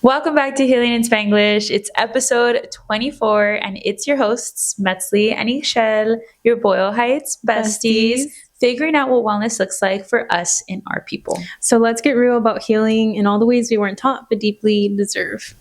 Welcome back to Healing in Spanglish. It's episode 24, and it's your hosts, Metzli and Ishel, your Boyle Heights besties, figuring out what wellness looks like for us and our people. So let's get real about healing in all the ways we weren't taught but deeply deserve.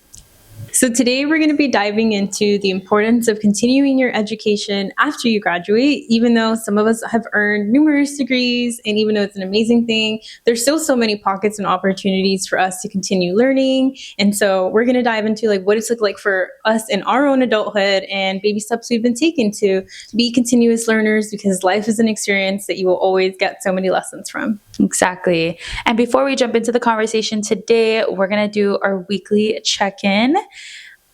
So today we're going to be diving into the importance of continuing your education after you graduate. Even though some of us have earned numerous degrees, and even though it's an amazing thing, there's still so many pockets and opportunities for us to continue learning. And so we're going to dive into what it's like for us in our own adulthood and baby steps we've been taking to be continuous learners, because life is an experience that you will always get so many lessons from. Exactly. And before we jump into the conversation today, we're going to do our weekly check-in.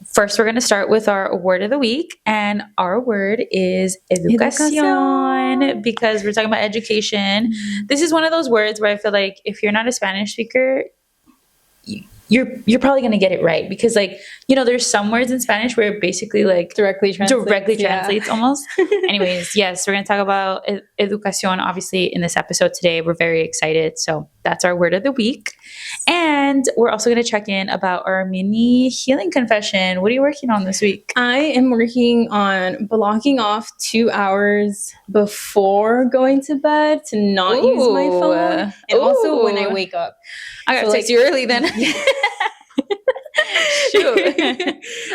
First, we're going to start with our word of the week, and our word is educación, because we're talking about education. This is one of those words where I feel like if you're not a Spanish speaker, you're probably going to get it right, because there's some words in Spanish where it basically directly translates almost. Anyways, yes, we're going to talk about educación obviously in this episode today. We're very excited. So that's our word of the week. And we're also going to check in about our mini healing confession. What are you working on this week? I am working on blocking off 2 hours before going to bed to not use my phone. And also when I wake up. I got to text you early then. Shoot.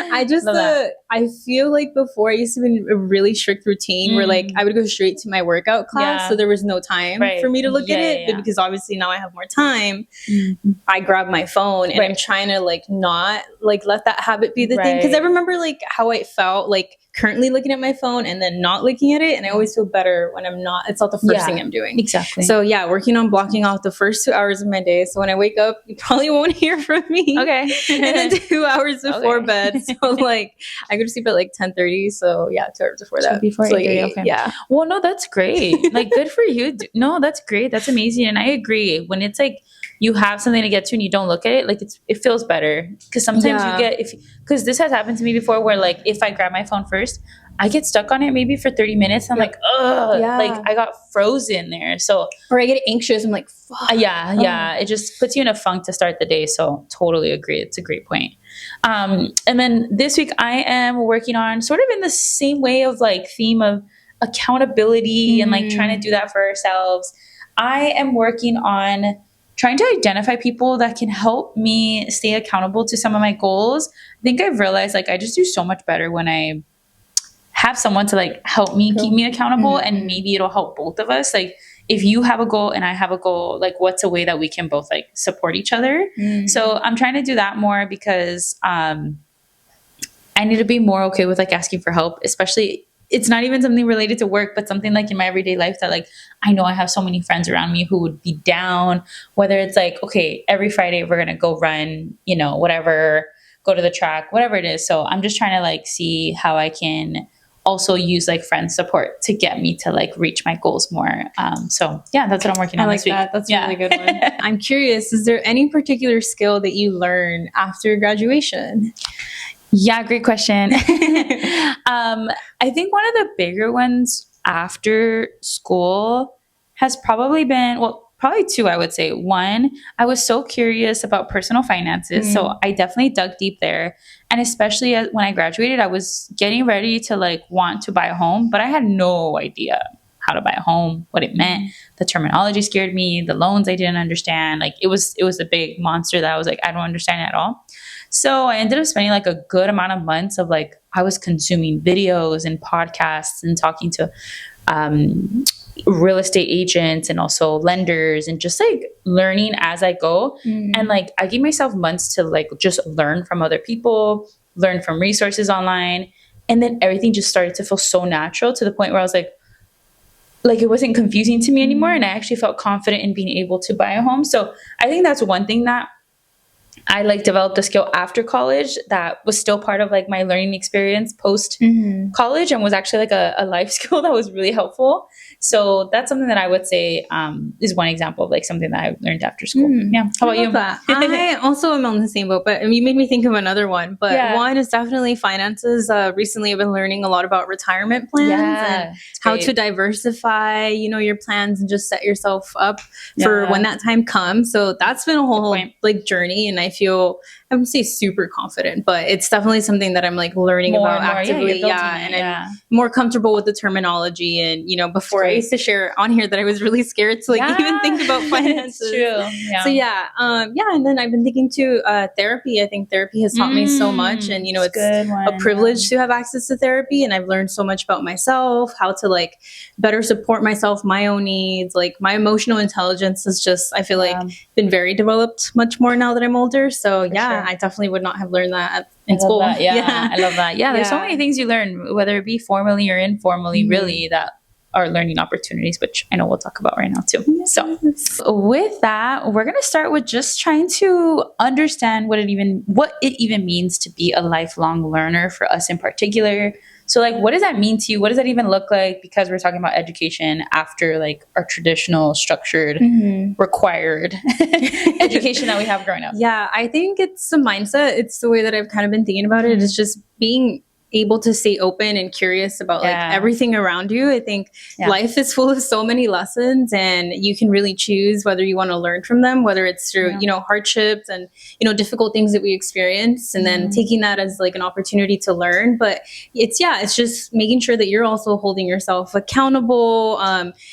I feel like before I used to be in a really strict routine where I would go straight to my workout class. So there was no time for me to look at it. But because obviously now I have more time, I grab my phone and I'm trying to not let that habit be the thing. Because I remember how I felt currently looking at my phone and then not looking at it. And I always feel better when I'm not, it's not the first thing I'm doing. Exactly. So yeah, working on blocking off the first 2 hours of my day. So when I wake up, you probably won't hear from me. Okay. And then 2 hours before bed. So I go to sleep at 10:30. So yeah, 2 hours before that. Before 8:30, okay. Yeah. Well, no, that's great. Good for you. No, that's great. That's amazing. And I agree. When it's you have something to get to and you don't look at it, it feels better. Because sometimes because this has happened to me before where if I grab my phone first, I get stuck on it maybe for 30 minutes. And I'm ugh, I got frozen there. So, or I get anxious. I'm like, fuck. Yeah. It just puts you in a funk to start the day. So totally agree. It's a great point. And then this week I am working on sort of in the same way of theme of accountability and trying to do that for ourselves. I am working on trying to identify people that can help me stay accountable to some of my goals. I think I've realized I just do so much better when I have someone to help me keep me accountable, and maybe it'll help both of us. If you have a goal and I have a goal, what's a way that we can both support each other? So I'm trying to do that more because I need to be more okay with asking for help, especially it's not even something related to work, but something in my everyday life that I know I have so many friends around me who would be down, whether it's okay, every Friday we're going to go run, whatever, go to the track, whatever it is. So I'm just trying to see how I can also use friend support to get me to reach my goals more. So yeah, that's what I'm working on this week. That's a really good one. I'm curious, is there any particular skill that you learn after graduation? Yeah, great question. I think one of the bigger ones after school has probably been, probably two, I would say. One, I was so curious about personal finances. So I definitely dug deep there. And especially when I graduated, I was getting ready to want to buy a home, but I had no idea how to buy a home, what it meant. The terminology scared me. The loans I didn't understand. It was a big monster that I was I don't understand at all. So I ended up spending a good amount of months of I was consuming videos and podcasts and talking to real estate agents and also lenders and just learning as I go. And I gave myself months to just learn from other people, learn from resources online. And then everything just started to feel so natural to the point where I was it wasn't confusing to me anymore. And I actually felt confident in being able to buy a home. So I think that's one thing that I developed a skill after college that was still part of my learning experience post college, and was actually a life skill that was really helpful. So that's something that I would say is one example of something that I learned after school. Yeah. How about you? I also am on the same boat, but you made me think of another one. But one is definitely finances. Recently, I've been learning a lot about retirement plans and how to diversify, your plans and just set yourself up for when that time comes. So that's been a whole journey, and I feel I wouldn't say super confident, but it's definitely something that I'm like learning More about and more. actively. You're building And it, I'm more comfortable with the terminology. And, before I used to share on here that I was really scared to like even think about finances. It's true. Yeah. So and then I've been thinking to therapy. I think therapy has taught me so much, and it's a privilege to have access to therapy, and I've learned so much about myself, how to like better support myself, my own needs, like my emotional intelligence is just, I feel like, been very developed much more now that I'm older. So I definitely would not have learned that in school. I love that. Yeah, there's so many things you learn, whether it be formally or informally, really, that are learning opportunities, which I know we'll talk about right now too. Yes. So with that, we're going to start with just trying to understand what it even means to be a lifelong learner for us in particular. So like, what does that mean to you? What does that even look like? Because we're talking about education after like our traditional structured required education that we have growing up. Yeah, I think it's a mindset. It's the way that I've kind of been thinking about it. It's just being able to stay open and curious about like everything around you. I think life is full of so many lessons, and you can really choose whether you want to learn from them, whether it's through, hardships and, difficult things that we experience, and then taking that as like an opportunity to learn. But it's just making sure that you're also holding yourself accountable,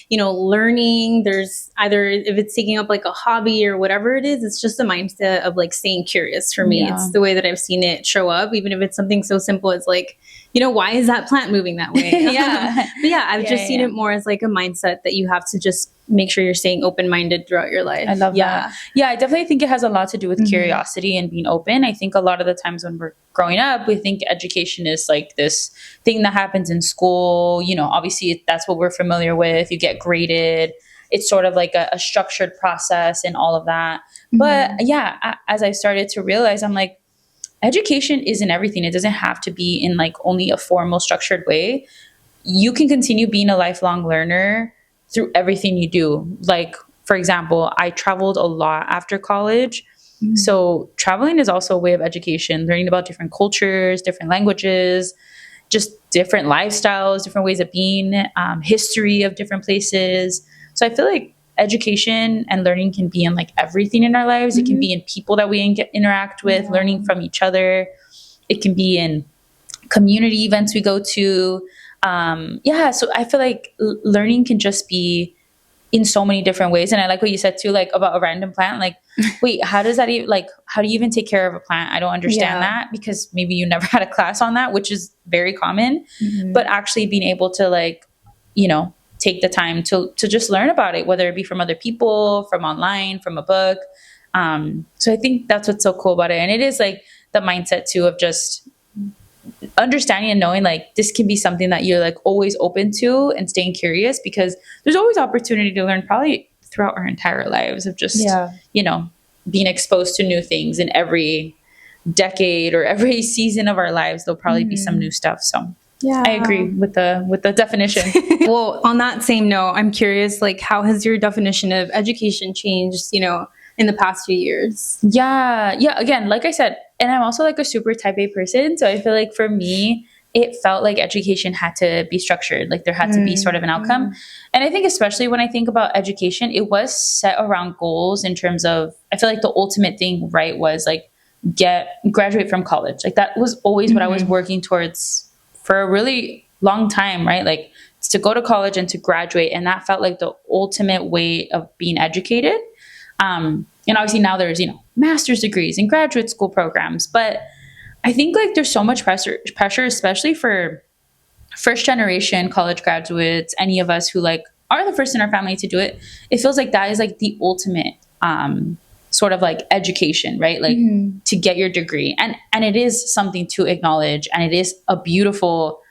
learning. There's either, if it's taking up like a hobby or whatever it is, it's just a mindset of like staying curious for me. It's the way that I've seen it show up, even if it's something so simple as like, why is that plant moving that way? But I've just seen it more as like a mindset that you have to just make sure you're staying open-minded throughout your life. I love that. Yeah, I definitely think it has a lot to do with curiosity and being open. I think a lot of the times when we're growing up, we think education is like this thing that happens in school. Obviously that's what we're familiar with. You get graded. It's sort of like a structured process and all of that. But as I started to realize, I'm like, education isn't everything. It doesn't have to be in like only a formal structured way. You can continue being a lifelong learner through everything you do. Like, for example, I traveled a lot after college. So traveling is also a way of education, learning about different cultures, different languages, just different lifestyles, different ways of being, history of different places. So I feel like education and learning can be in like everything in our lives. It can be in people that we interact with, learning from each other. It can be in community events we go to. So I feel like learning can just be in so many different ways. And I like what you said too, like about a random plant. Like, wait, how does that even, like, how do you even take care of a plant? I don't understand that, because maybe you never had a class on that, which is very common. But actually being able to like, take the time to just learn about it, whether it be from other people, from online, from a book. So I think that's what's so cool about it. And it is like the mindset too of just understanding and knowing like this can be something that you're like always open to and staying curious, because there's always opportunity to learn probably throughout our entire lives of just, being exposed to new things in every decade or every season of our lives. There'll probably be some new stuff. So I agree with the definition. Well, on that same note, I'm curious, like, how has your definition of education changed, in the past few years? Yeah. Again, like I said, and I'm also like a super type A person. So I feel like for me, it felt like education had to be structured. Like there had to be sort of an outcome. And I think especially when I think about education, it was set around goals in terms of, I feel like the ultimate thing, right, was like graduate from college. Like that was always what I was working towards for a really long time, right? Like to go to college and to graduate. And that felt like the ultimate way of being educated. And obviously now there's, master's degrees and graduate school programs. But I think like there's so much pressure, especially for first generation college graduates, any of us who like are the first in our family to do it. It feels like that is like the ultimate, sort of like education, right? Like to get your degree. And it is something to acknowledge. And it is a beautiful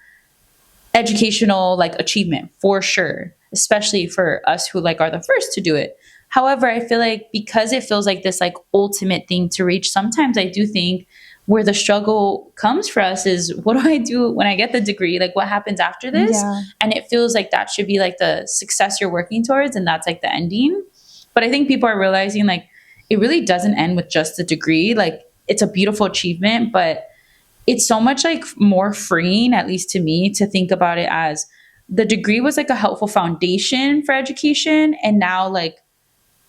educational like achievement for sure, especially for us who like are the first to do it. However, I feel like because it feels like this like ultimate thing to reach, sometimes I do think where the struggle comes for us is, what do I do when I get the degree? Like what happens after this? Yeah. And it feels like that should be like the success you're working towards. And that's like the ending. But I think people are realizing like, it really doesn't end with just the degree. Like it's a beautiful achievement, but it's so much like more freeing, at least to me, to think about it as the degree was like a helpful foundation for education. And now like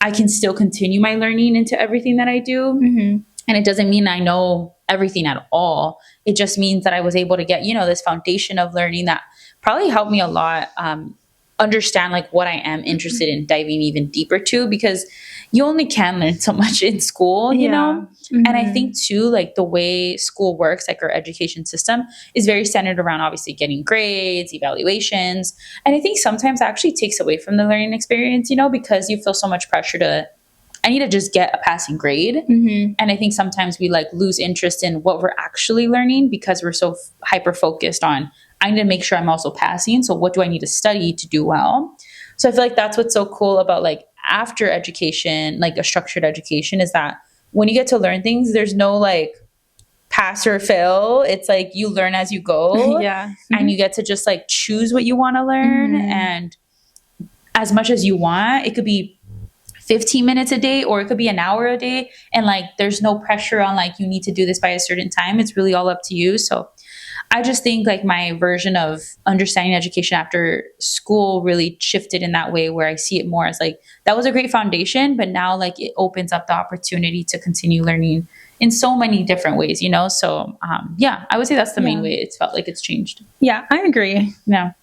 I can still continue my learning into everything that I do. And it doesn't mean I know everything at all. It just means that I was able to get, this foundation of learning that probably helped me a lot understand like what I am interested in diving even deeper to, because you only can learn so much in school, And I think too, like the way school works, like our education system is very centered around obviously getting grades, evaluations. And I think sometimes actually takes away from the learning experience, because you feel so much pressure I need to just get a passing grade. And I think sometimes we like lose interest in what we're actually learning because we're so hyper focused on, I need to make sure I'm also passing. So what do I need to study to do well? So I feel like that's what's so cool about like after education, like a structured education, is that when you get to learn things, there's no like pass or fail. It's like you learn as you go. And you get to just like choose what you want to learn. And as much as you want, it could be 15 minutes a day, or it could be an hour a day. And like, there's no pressure on like, you need to do this by a certain time. It's really all up to you. So I just think like my version of understanding education after school really shifted in that way, where I see it more as like, that was a great foundation, but now like it opens up the opportunity to continue learning in so many different ways, So I would say that's the main way it's felt like it's changed. Yeah, I agree. No.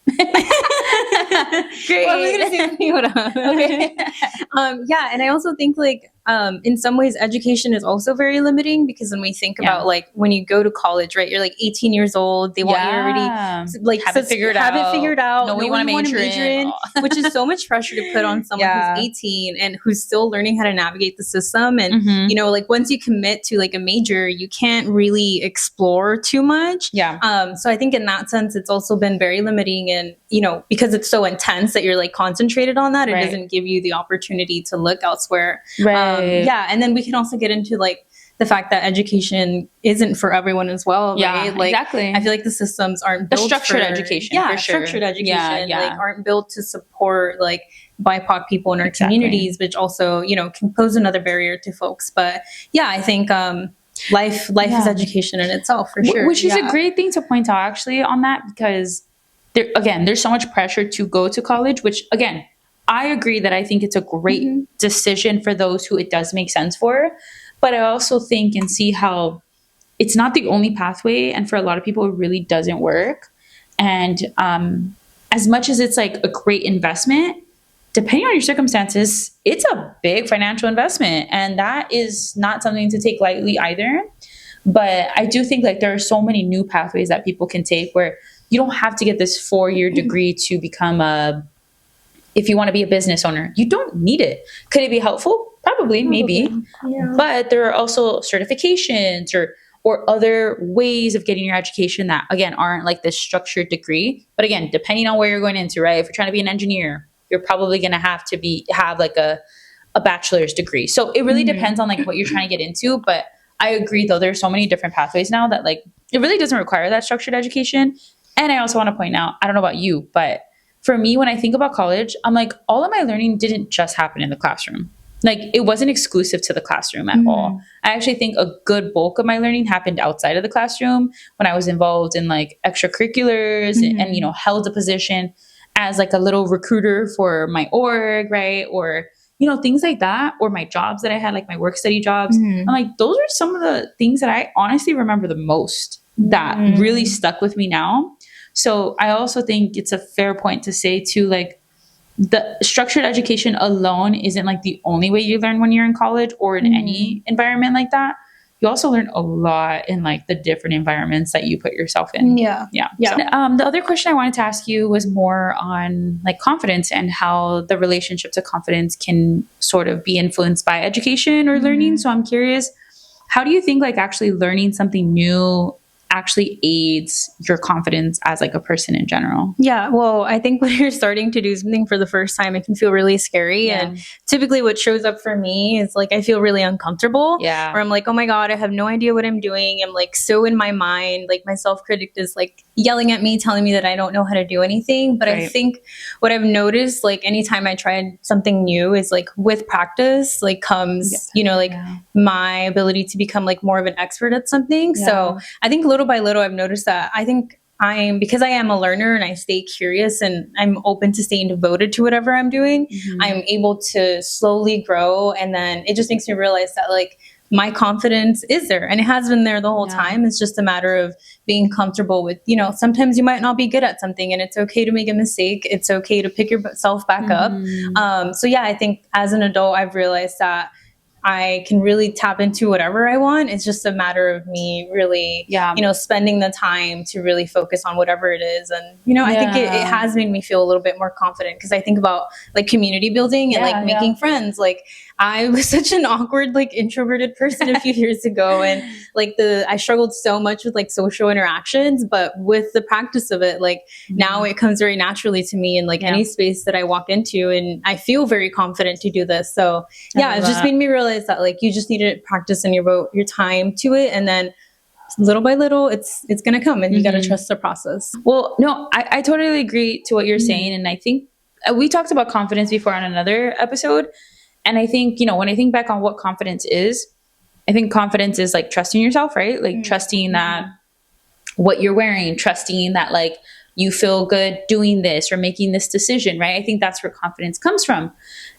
Great. Well, I'm gonna say something. Hold on. Okay. And I also think like in some ways education is also very limiting, because when we think about like when you go to college, right, you're like 18 years old, they want you already like have it figured out, know what you want to major in. Which is so much pressure to put on someone who's 18 and who's still learning how to navigate the system. And like once you commit to like a major, you can't really explore too much. So I think in that sense it's also been very limiting, and because it's so intense that you're like concentrated on that, it doesn't give you the opportunity to look elsewhere. And then we can also get into like the fact that education isn't for everyone as well, right? Like, exactly. I feel like the systems aren't built structured education. For sure. Structured education, like aren't built to support like BIPOC people in our communities, which also can pose another barrier to folks. But I think life is education in itself, for sure. Which is a great thing to point out actually on that, because there's so much pressure to go to college, which again, I agree that I think it's a great decision for those who it does make sense for. But I also think and see how it's not the only pathway. And for a lot of people, it really doesn't work. And as much as it's like a great investment, depending on your circumstances, it's a big financial investment. And that is not something to take lightly either. But I do think like there are so many new pathways that people can take where you don't have to get this 4-year degree to become if you want to be a business owner. You don't need it. Could it be helpful? Probably, maybe. But there are also certifications or other ways of getting your education that, again, aren't like this structured degree. But again, depending on where you're going into, right? If you're trying to be an engineer, you're probably going to have like a bachelor's degree. So it really depends on like what you're trying to get into. But I agree, though, there's so many different pathways now that like it really doesn't require that structured education. And I also want to point out, I don't know about you, but for me, when I think about college, I'm like, all of my learning didn't just happen in the classroom. Like it wasn't exclusive to the classroom at all. I actually think a good bulk of my learning happened outside of the classroom when I was involved in like extracurriculars and held a position as like a little recruiter for my org, right? Or, things like that, or my jobs that I had, like my work study jobs. I'm like, those are some of the things that I honestly remember the most that really stuck with me now. So I also think it's a fair point to say too, like the structured education alone isn't like the only way you learn when you're in college or in any environment like that. You also learn a lot in like the different environments that you put yourself in. So, the other question I wanted to ask you was more on like confidence and how the relationship to confidence can sort of be influenced by education or learning. So I'm curious, how do you think like actually learning something new actually aids your confidence as like a person in general? Yeah, well, I think when you're starting to do something for the first time, it can feel really scary. And typically what shows up for me is like, I feel really uncomfortable. Where I'm like, oh my God, I have no idea what I'm doing. I'm like so in my mind, like my self-critic is like yelling at me, telling me that I don't know how to do anything. But I think what I've noticed, like anytime I tried something new is like with practice, like comes, my ability to become like more of an expert at something. So I think little by little, I've noticed that I think because I am a learner and I stay curious and I'm open to staying devoted to whatever I'm doing, I'm able to slowly grow. And then it just makes me realize that like my confidence is there, and it has been there the whole Yeah. time. It's just a matter of being comfortable with, sometimes you might not be good at something, and it's okay to make a mistake. It's okay to pick yourself back up. So yeah, I think as an adult, I've realized that I can really tap into whatever I want. It's just a matter of me really, Yeah. spending the time to really focus on whatever it is. And, I think it Yeah. has made me feel a little bit more confident, because I think about like community building and Yeah, like making friends. Like I was such an awkward, like introverted person a few years ago. And like I struggled so much with like social interactions, but with the practice of it, like now it comes very naturally to me in like Yeah. any space that I walk into, and I feel very confident to do this. So yeah, love it just that. made me realize that like you just need to practice and devote your time to it, and then little by little it's gonna come, and you got to trust the process. Well, no, I totally agree to what you're saying. And I think we talked about confidence before on another episode. And I think, when I think back on what confidence is, I think confidence is like trusting yourself, right? Like trusting that what you're wearing, trusting that like you feel good doing this or making this decision, right? I think that's where confidence comes from.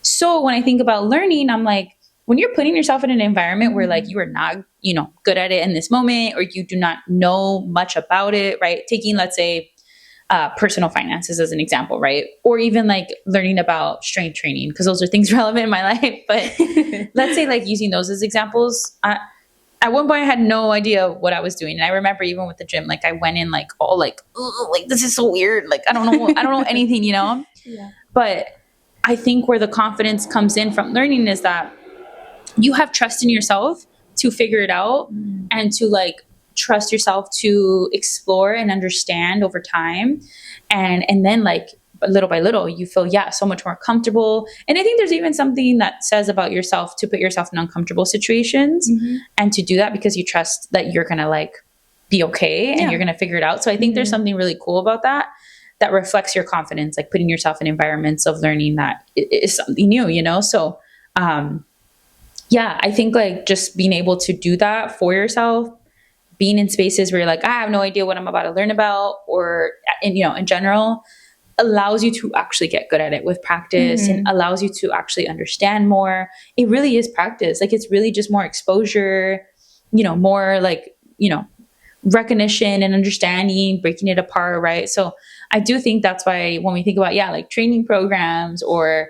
So when I think about learning, I'm like, when you're putting yourself in an environment where like you are not, good at it in this moment, or you do not know much about it, right? Taking, let's say, personal finances as an example, right? Or even like learning about strength training, because those are things relevant in my life. But let's say like using those as examples. At one point I had no idea what I was doing. And I remember even with the gym, like I went in like all like, like this is so weird. Like I don't know anything, Yeah. But I think where the confidence comes in from learning is that you have trust in yourself to figure it out, and to like trust yourself to explore and understand over time. And then like little by little, you feel, so much more comfortable. And I think there's even something that says about yourself to put yourself in uncomfortable situations and to do that because you trust that you're going to like be okay and you're going to figure it out. So I think there's something really cool about that reflects your confidence, like putting yourself in environments of learning that is something new, So, I think like just being able to do that for yourself, being in spaces where you're like, I have no idea what I'm about to learn about, or in general, allows you to actually get good at it with practice and allows you to actually understand more. It really is practice. Like it's really just more exposure, more like, recognition and understanding, breaking it apart. Right. So I do think that's why when we think about, like training programs or,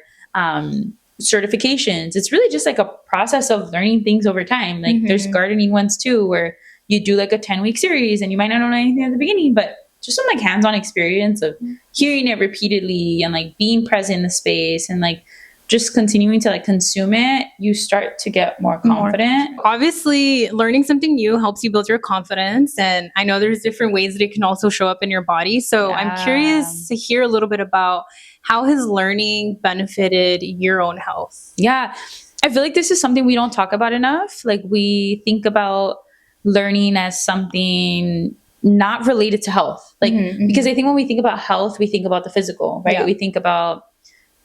certifications, it's really just like a process of learning things over time. Like there's gardening ones too, where you do like a 10-week series and you might not know anything at the beginning, but just some like hands-on experience of hearing it repeatedly and like being present in the space and like just continuing to like consume it, you start to get more confident. Obviously, learning something new helps you build your confidence. And I know there's different ways that it can also show up in your body. So I'm curious to hear a little bit about how has learning benefited your own health? Yeah, I feel like this is something we don't talk about enough. Like we think about learning as something not related to health. Like, because I think when we think about health, we think about the physical, right? We think about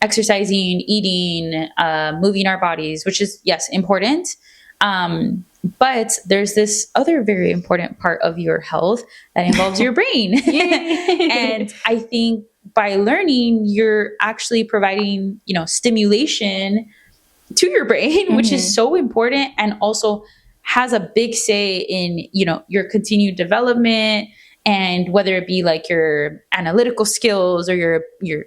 exercising, eating, moving our bodies, which is, yes, important. But there's this other very important part of your health that involves your brain. And I think by learning, you're actually providing, stimulation to your brain, which is so important and also has a big say in, your continued development, and whether it be like your analytical skills or your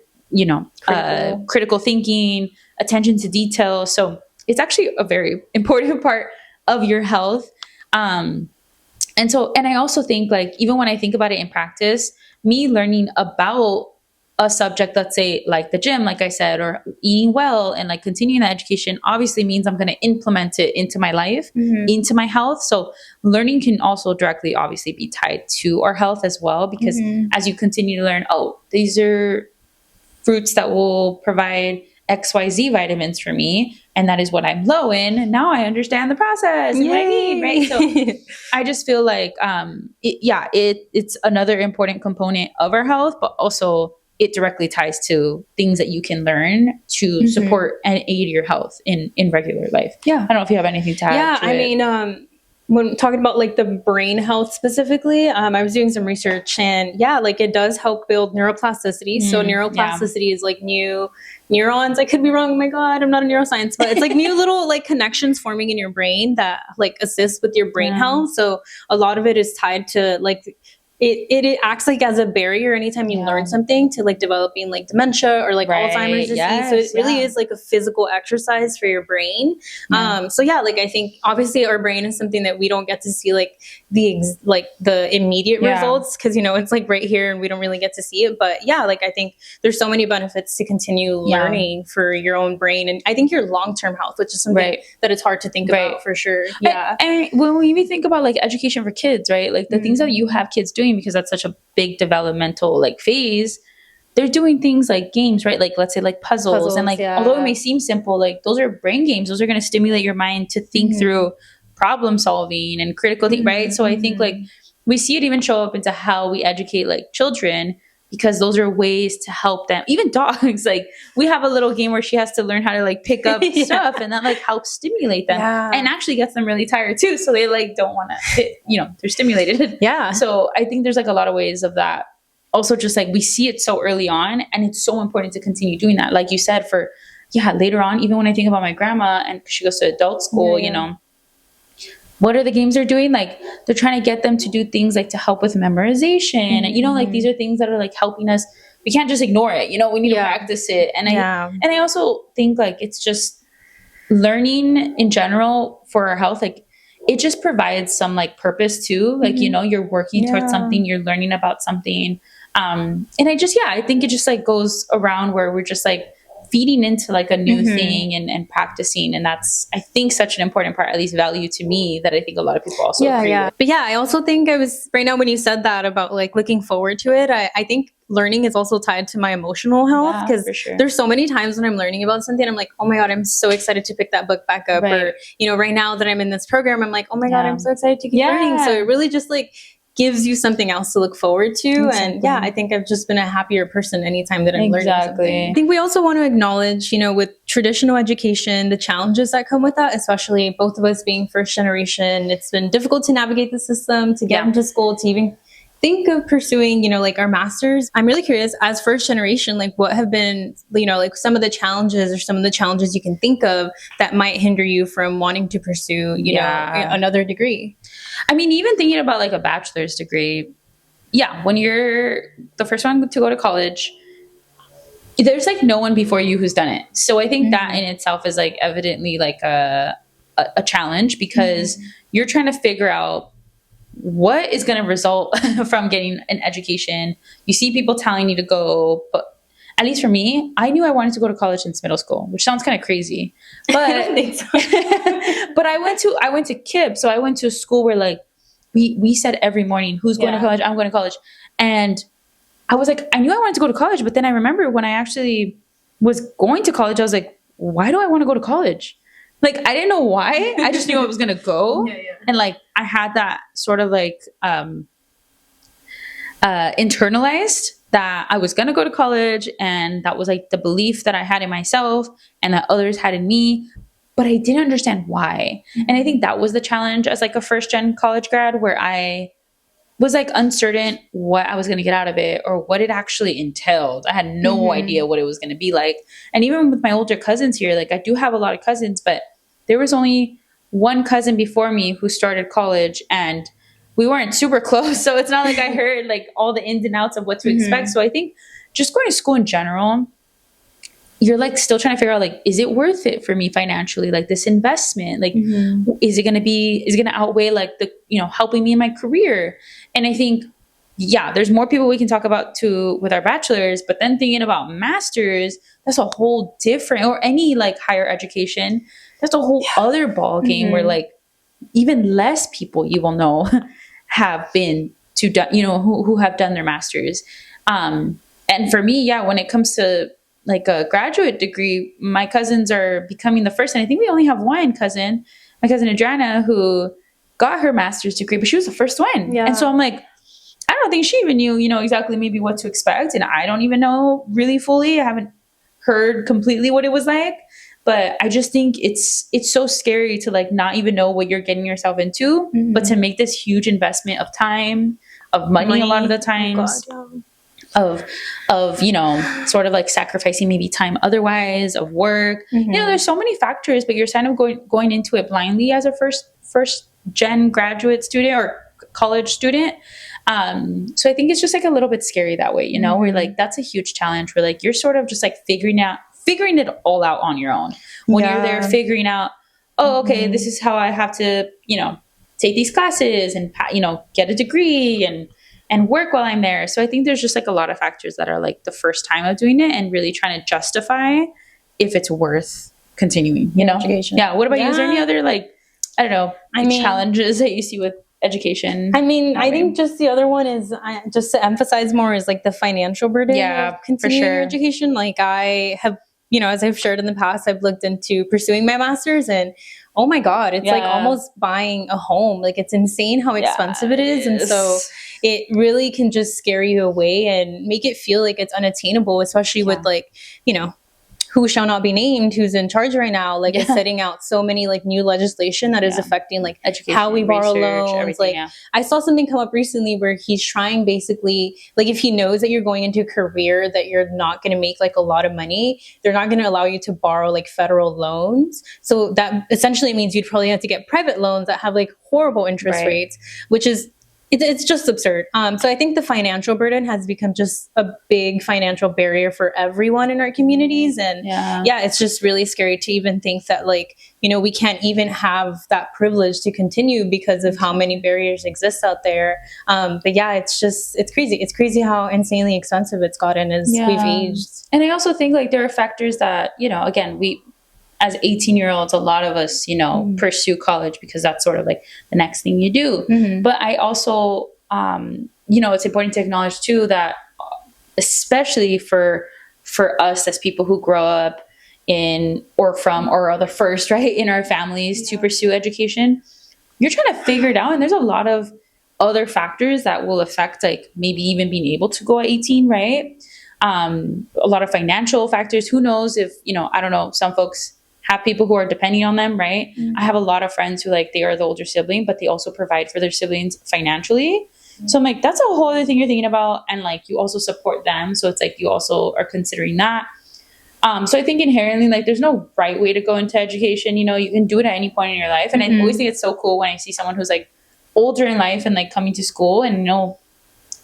critical thinking, attention to detail. So it's actually a very important part of your health. And I also think like, even when I think about it in practice, me learning about a subject, let's say like the gym, like I said, or eating well and like continuing that education obviously means I'm going to implement it into my life, into my health. So learning can also directly obviously be tied to our health as well, because as you continue to learn, these are fruits that will provide XYZ vitamins for me, and that is what I'm low in. And now I understand the process and what I need, right? So I just feel like, it's another important component of our health, but also it directly ties to things that you can learn to support and aid your health in regular life. Yeah. I don't know if you have anything to add to I it. mean, when talking about like the brain health specifically, I was doing some research, and yeah, like it does help build neuroplasticity. So Yeah. neuroplasticity is like new neurons. I could be wrong. Oh my God, I'm not a neuroscience, but it's like new little like connections forming in your brain that like assist with your brain Yeah. health. So a lot of it is tied to like it acts like as a barrier anytime you Yeah. learn something to like developing like dementia or like Right. Alzheimer's disease. Yes, So it really yeah. is like a physical exercise for your brain. Yeah. So yeah, like I think obviously our brain is something that we don't get to see like the immediate Yeah. results, because you know it's like right here and we don't really get to see it. But yeah, like I think there's so many benefits to continue Yeah. learning for your own brain, and I think your long-term health, which is something Right. that it's hard to think Right. about for sure. Yeah. And when we even think about like education for kids, right? Like the things that you have kids doing, because that's such a big developmental like phase, they're doing things like games, right? Like let's say like puzzles and like, yeah. although it may seem simple, like those are brain games. Those are going to stimulate your mind to think through problem solving and critical thinking, right? So I think like we see it even show up into how we educate like children, because those are ways to help them. Even dogs, like we have a little game where she has to learn how to like pick up Yeah. stuff, and that like helps stimulate them, Yeah. and actually gets them really tired too. So they like don't want to, they're stimulated. Yeah. So I think there's like a lot of ways of that. Also, just like we see it so early on, and it's so important to continue doing that. Like you said, for later on, even when I think about my grandma and she goes to adult school, what are the games they're doing? Like they're trying to get them to do things like to help with memorization. And, like these are things that are like helping us. We can't just ignore it. We need to practice it. And I also think like it's just learning in general for our health. Like it just provides some like purpose too. Like, you're working towards something, you're learning about something. And I think it just like goes around where we're just like feeding into like a new thing and practicing. And that's, I think, such an important part, at least value to me, that I think a lot of people also agree with. But I also think I was right now when you said that about like looking forward to it, I think learning is also tied to my emotional health, because there's so many times when I'm learning about something, I'm like, oh my God, I'm so excited to pick that book back up. Or, right now that I'm in this program, I'm like, oh my God, I'm so excited to keep learning. So it really just like gives you something else to look forward to. And I think I've just been a happier person anytime that I'm learning something. I think we also want to acknowledge, with traditional education, the challenges that come with that, especially both of us being first generation. It's been difficult to navigate the system, to get into school, to even think of pursuing, like our masters. I'm really curious, as first generation, like what have been, like some of the challenges or some of the challenges you can think of that might hinder you from wanting to pursue, another degree. I mean, even thinking about like a bachelor's degree, when you're the first one to go to college, there's like no one before you who's done it. So I think that in itself is like evidently like a challenge, because you're trying to figure out what is going to result from getting an education. You see people telling you to go, but at least for me, I knew I wanted to go to college since middle school, which sounds kind of crazy, but I don't think so. but I went to KIPP. So I went to a school where like we said every morning, who's going to college? I'm going to college. And I was like, I knew I wanted to go to college, but then I remember when I actually was going to college, I was like, why do I want to go to college? Like, I didn't know why. I just knew I was going to go. And like, I had that sort of like internalized that I was going to go to college. And that was like the belief that I had in myself and that others had in me. But I didn't understand why. And I think that was the challenge as like a first gen college grad, where I was like uncertain what I was going to get out of it or what it actually entailed. I had no idea what it was going to be like. And even with my older cousins here, like I do have a lot of cousins, but there was only one cousin before me who started college, and we weren't super close. So it's not like I heard like all the ins and outs of what to expect. So I think just going to school in general, you're like still trying to figure out like, is it worth it for me financially? Like this investment, like, is it going to outweigh like the, helping me in my career? And I think, there's more people we can talk about too with our bachelors, but then thinking about masters, that's a whole different, or any like higher education, that's a whole other ball game where like even less people you will know have been to, who have done their masters. And for me, when it comes to like a graduate degree, my cousins are becoming the first, and I think we only have one cousin, my cousin Adriana, who got her master's degree, but she was the first one. And so I'm like, I don't think she even knew, exactly maybe what to expect. And I don't even know really fully. I haven't heard completely what it was like. But I just think it's so scary to like not even know what you're getting yourself into, but to make this huge investment of time, of money a lot of the times. Oh God, yeah. Of sort of like sacrificing maybe time otherwise, of work. There's so many factors, but you're kind of going into it blindly as a first gen graduate student or college student. So I think it's just like a little bit scary that way, where like that's a huge challenge where like you're sort of just like figuring it all out on your own when you're there figuring out, oh, okay, this is how I have to, take these classes and, get a degree and work while I'm there. So I think there's just like a lot of factors that are like the first time of doing it and really trying to justify if it's worth continuing, Education. Yeah. What about you? Is there any other like, I don't know, challenges that you see with education? I mean, I think just the other one is just to emphasize more is like the financial burden of continuing your education. Like I have, as I've shared in the past, I've looked into pursuing my master's and oh my God, it's like almost buying a home. Like it's insane how expensive it is. And so it really can just scare you away and make it feel like it's unattainable, especially with like, who shall not be named, who's in charge right now, like is setting out so many like new legislation that is affecting like education, how we borrow loans. Like I saw something come up recently where he's trying basically, like if he knows that you're going into a career that you're not going to make like a lot of money, they're not going to allow you to borrow like federal loans. So that essentially means you'd probably have to get private loans that have like horrible interest rates, which is it's just absurd. So I think the financial burden has become just a big financial barrier for everyone in our communities. And it's just really scary to even think that like, we can't even have that privilege to continue because of how many barriers exist out there. But it's crazy. It's crazy how insanely expensive it's gotten as we've aged. And I also think like there are factors that, again, as 18-year-olds, a lot of us, pursue college because that's sort of like the next thing you do. But I also, it's important to acknowledge too that especially for us as people who grow up in or are the first, right, in our families to pursue education, you're trying to figure it out. And there's a lot of other factors that will affect like maybe even being able to go at 18, right? A lot of financial factors. Who knows if, I don't know, some folks have people who are depending on them, right? I have a lot of friends who like, they are the older sibling, but they also provide for their siblings financially. So I'm like, that's a whole other thing you're thinking about. And like, you also support them. So it's like, you also are considering that. So I think inherently, like, there's no right way to go into education. You can do it at any point in your life. And I always think it's so cool when I see someone who's like older in life and like coming to school and,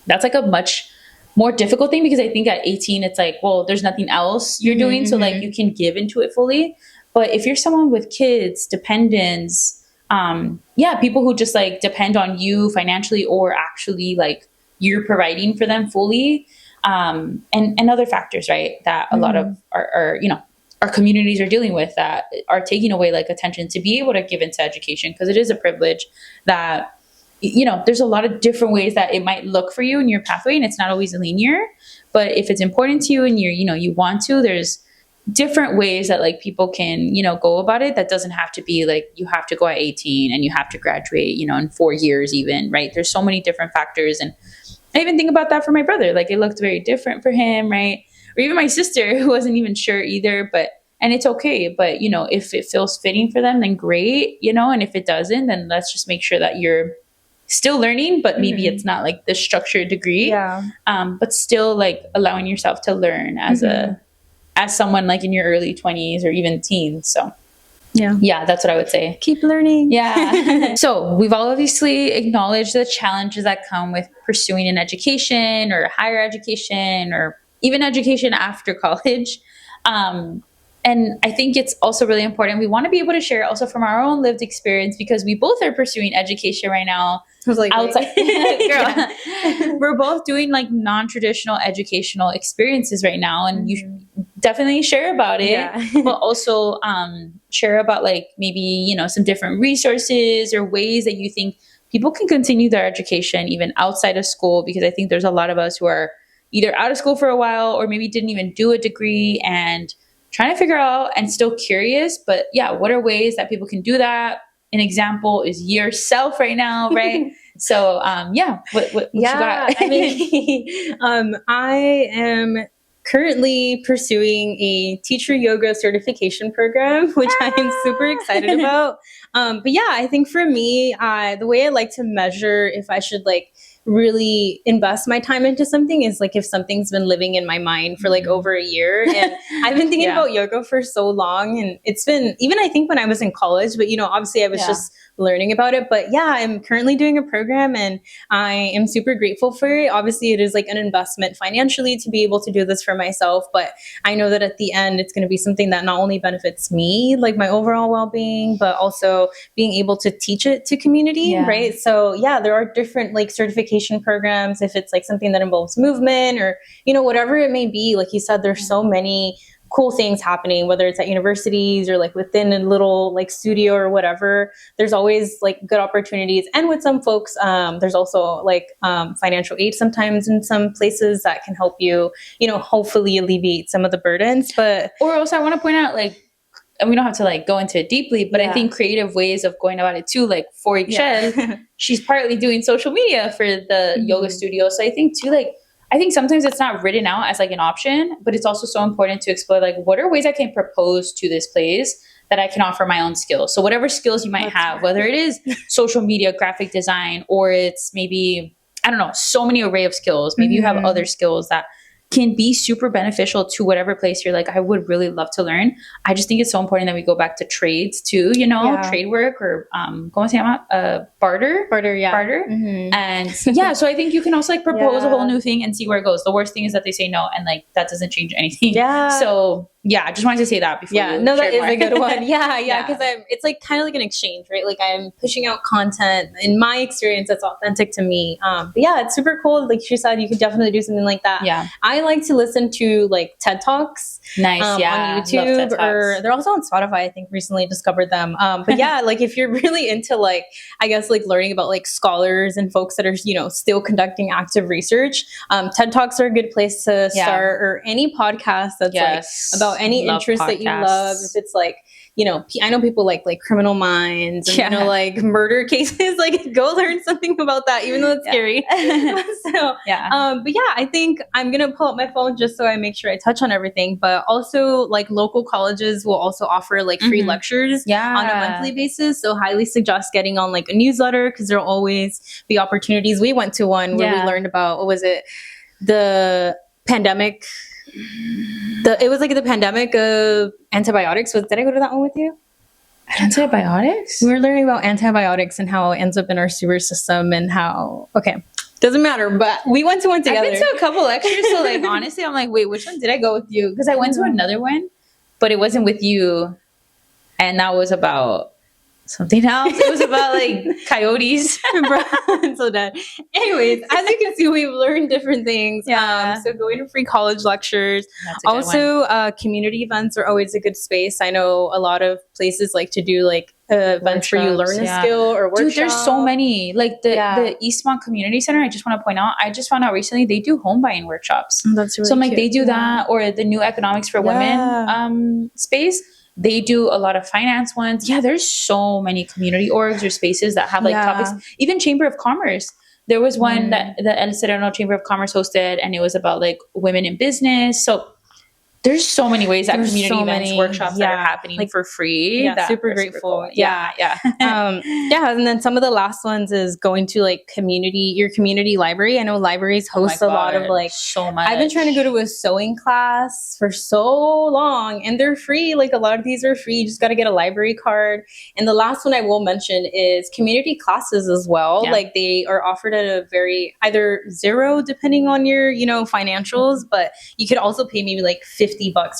that's like a much more difficult thing because I think at 18, it's like, well, there's nothing else you're doing. So like you can give into it fully. But if you're someone with kids, dependents, people who just like depend on you financially or actually like you're providing for them fully, and other factors, right, that a lot of our communities are dealing with that are taking away like attention to be able to give into education because it is a privilege that, there's a lot of different ways that it might look for you in your pathway and it's not always linear. But if it's important to you and you want to, there's different ways that like people can, go about it. That doesn't have to be like, you have to go at 18 and you have to graduate, in 4 years even, right? There's so many different factors. And I even think about that for my brother. Like it looked very different for him, right? Or even my sister who wasn't even sure either, and it's okay. But, if it feels fitting for them, then great, and if it doesn't, then let's just make sure that you're still learning, but maybe it's not like the structured degree, but still like allowing yourself to learn as someone like in your early 20s or even teens. So yeah, that's what I would say. Keep learning. Yeah. So we've all obviously acknowledged the challenges that come with pursuing an education or higher education or even education after college. And I think it's also really important. We want to be able to share also from our own lived experience because we both are pursuing education right now. I was like, outside. Girl, we're both doing like non-traditional educational experiences right now. And you should definitely share about it, but also share about like maybe, some different resources or ways that you think people can continue their education even outside of school. Because I think there's a lot of us who are either out of school for a while or maybe didn't even do a degree and trying to figure out and still curious. But what are ways that people can do that? An example is yourself right now, right? So, what you got? I mean, I am currently pursuing a teacher yoga certification program, which I am super excited about. But yeah, I think for me, the way I like to measure if I should like really invest my time into something is like if something's been living in my mind for like over a year. And I've been thinking about yoga for so long, and it's been even I think when I was in college, but obviously I was just learning about it. But yeah, I'm currently doing a program and I am super grateful for it. Obviously it is like an investment financially to be able to do this for myself, but I know that at the end it's going to be something that not only benefits me, like my overall well-being, but also being able to teach it to community, right? So yeah, there are different like certification programs if it's like something that involves movement or whatever it may be. Like you said, there's so many cool things happening, whether it's at universities or like within a little like studio or whatever. There's always like good opportunities, and with some folks there's also like financial aid sometimes in some places that can help you hopefully alleviate some of the burdens. But or also I want to point out, like, and we don't have to like go into it deeply, but I think creative ways of going about it too, like for Excel, she's partly doing social media for the yoga studio. So I think too, like, I think sometimes it's not written out as like an option, but it's also so important to explore like what are ways I can propose to this place that I can offer my own skills. So whatever skills you might have, whether it is social media, graphic design, or it's maybe, I don't know, so many array of skills. Maybe you have other skills that can be super beneficial to whatever place you're like, I would really love to learn. I just think it's so important that we go back to trades too, trade work or, ¿cómo se llama? Barter. Barter. And so I think you can also like propose a whole new thing and see where it goes. The worst thing is that they say no, and like that doesn't change anything. So yeah, I just wanted to say that before. No, that is a good one. Because it's like kind of like an exchange, right? Like I'm pushing out content in my experience that's authentic to me. But yeah, it's super cool. Like she said, you could definitely do something like that. I like to listen to like TED Talks. Nice, on YouTube, or they're also on Spotify. I think recently discovered them. But yeah, like if you're really into like, I guess like learning about like scholars and folks that are still conducting active research, TED Talks are a good place to start, or any podcast that's like about any interest that you love. If it's like I know people like Criminal Minds and like murder cases, like go learn something about that, even though it's scary. So but yeah, I think I'm gonna pull up my phone just so I make sure I touch on everything. But also like local colleges will also offer like free lectures on a monthly basis. So highly suggest getting on like a newsletter, because there'll always be opportunities. We went to one where we learned about, what was it? The pandemic. It was like the pandemic of antibiotics. Did I go to that one with you? Antibiotics? We were learning about antibiotics and how it ends up in our sewer system and how, doesn't matter, but we went to one together. I've been to a couple lectures, so like honestly, I'm like, wait, which one did I go with you? Because I went to another one, but it wasn't with you, and that was about something else. It was about like coyotes. Bro, I'm so dead. Anyways, as you can see, we've learned different things. So going to free college lectures. Also, community events are always a good space. I know a lot of places like to do like events where you learn a skill or workshop. Dude, there's so many. Like the Eastmont Community Center, I just want to point out, I just found out recently they do home buying workshops. That's really so I'm like, cute. they do that, or the new Economics for Women space. They do a lot of finance ones. Yeah, there's so many community orgs or spaces that have like topics. Even Chamber of Commerce. There was one that the El Sereno Chamber of Commerce hosted, and it was about like women in business. So there's so many ways that community events, workshops that are happening like, for free. Yeah, super grateful. Cool. Yeah. And then some of the last ones is going to like your community library. I know libraries host a lot of like, so much. I've been trying to go to a sewing class for so long, and they're free. Like a lot of these are free. You just got to get a library card. And the last one I will mention is community classes as well. Like they are offered at a very either zero, depending on your, financials, but you could also pay maybe like $50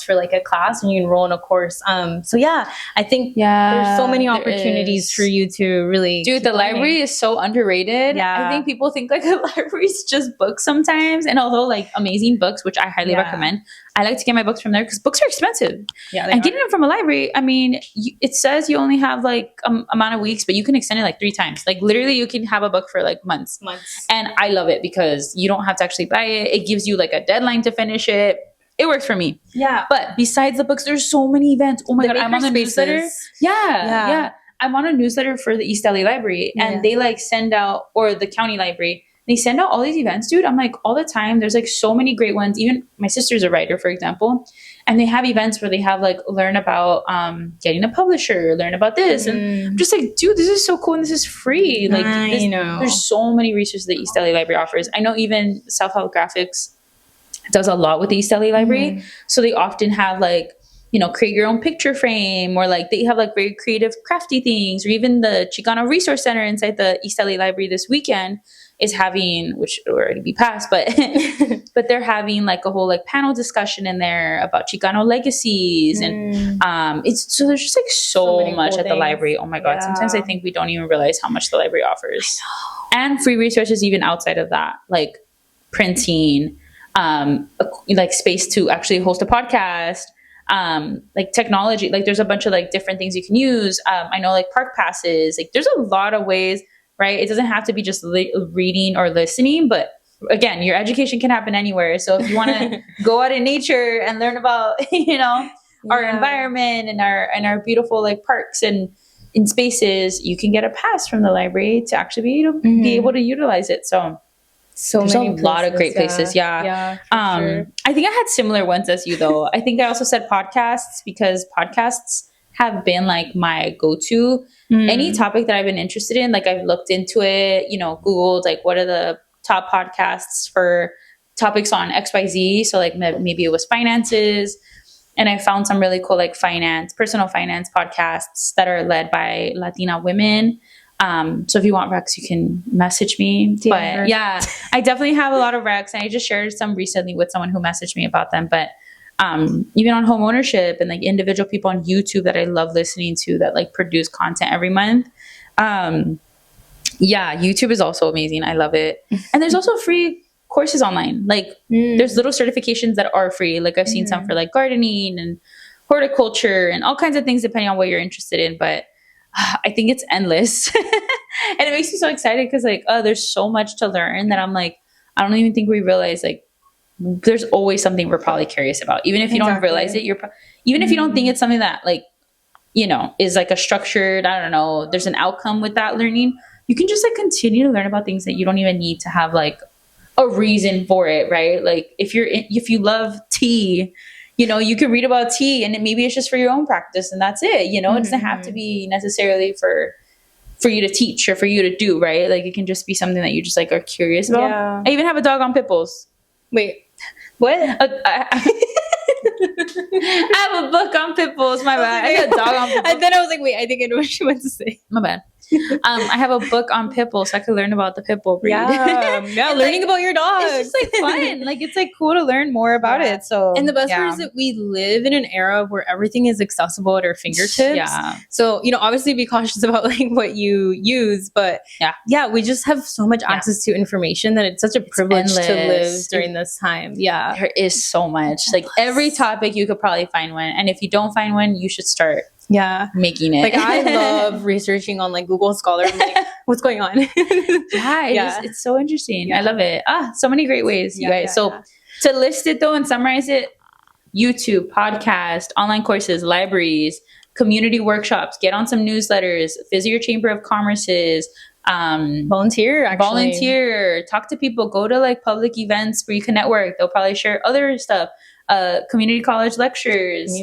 for like a class and you enroll in a course. So yeah, I think there's so many opportunities for you to really the library is so underrated. I think people think like a library is just books sometimes, and although like amazing books, which I highly recommend, I like to get my books from there because books are expensive. And getting them from a library, I mean, it says you only have like amount of weeks, but you can extend it like 3 times. Like literally you can have a book for like months. And I love it because you don't have to actually buy it. It gives you like a deadline to finish it. It works for me. But besides the books, there's so many events. Oh my God, I'm on the newsletter. I'm on a newsletter for the East LA Library, and they like send out, or the county library, they send out all these events, dude. I'm like, all the time. There's like so many great ones. Even my sister's a writer, for example, and they have events where they have like learn about getting a publisher, learn about this. And I'm just like, dude, this is so cool and this is free. Like, there's so many resources that East LA Library offers. I know even Self-Help Graphics does a lot with the East LA Library. So they often have like, you know, create your own picture frame, or like they have like very creative crafty things, or even the Chicano Resource Center inside the East LA Library this weekend is having, which will already be passed, but but they're having like a whole like panel discussion in there about Chicano legacies. And it's so there's just like so much cool at the library. Oh my God. Sometimes I think we don't even realize how much the library offers. And free resources even outside of that, like printing, like space to actually host a podcast, like technology, like there's a bunch of like different things you can use. I know like park passes, like there's a lot of ways, right? It doesn't have to be just reading or listening, but again, your education can happen anywhere. So if you want to go out in nature and learn about, you know, our environment and our beautiful like parks and in spaces, you can get a pass from the library to actually be able to utilize it. So there's a lot of great places. Yeah. Sure. I think I had similar ones as you though. I think I also said podcasts because podcasts have been like my go-to. Any topic that I've been interested in, like I've looked into it, you know, Googled like what are the top podcasts for topics on XYZ. So like maybe it was finances. And I found some really cool like personal finance podcasts that are led by Latina women. So if you want recs, you can message me. But yeah, I definitely have a lot of recs, and I just shared some recently with someone who messaged me about them. But even on homeownership and like individual people on YouTube that I love listening to that like produce content every month. Yeah, YouTube is also amazing. I love it. And there's also free courses online. Like there's little certifications that are free. Like I've seen some for like gardening and horticulture and all kinds of things depending on what you're interested in. But I think it's endless. And it makes me so excited because like, oh, there's so much to learn that I'm like, I don't even think we realize like there's always something we're probably curious about. Even if you don't realize it, even if you don't think it's something that like, you know, is like a structured, I don't know, there's an outcome with that learning. You can just like continue to learn about things that you don't even need to have like a reason for it, right? Like if you love tea, you know, you can read about tea and maybe it's just for your own practice and that's it. You know, it doesn't have to be necessarily for you to teach or for you to do, right? Like it can just be something that you just like are curious about. Yeah. I even have a dog on pit bulls. Wait, what? I have a book on pit bulls. My bad. I have a dog on pit bulls. And then I was like, wait, I think I know what she wants to say. My bad. I have a book on pit bulls so I could learn about the pit bull breed. Yeah, learning about your dog. It's just like fun. Like it's like cool to learn more about it. So and the best part is that we live in an era where everything is accessible at our fingertips. Yeah. So, you know, obviously be cautious about like what you use, but we just have so much access to information that it's such a privilege to live during this time. Yeah. There is so much. Like every topic you could probably find one. And if you don't find one, you should start making it. Like I love researching on like Google Scholar. I'm like, what's going on? It's so interesting. I love it. So many great ways, you guys. So to list it though and summarize it, YouTube, podcast, online courses, libraries, community workshops, get on some newsletters, visit your Chamber of Commerce's, volunteer, talk to people, go to like public events where you can network. They'll probably share other stuff, community college lectures.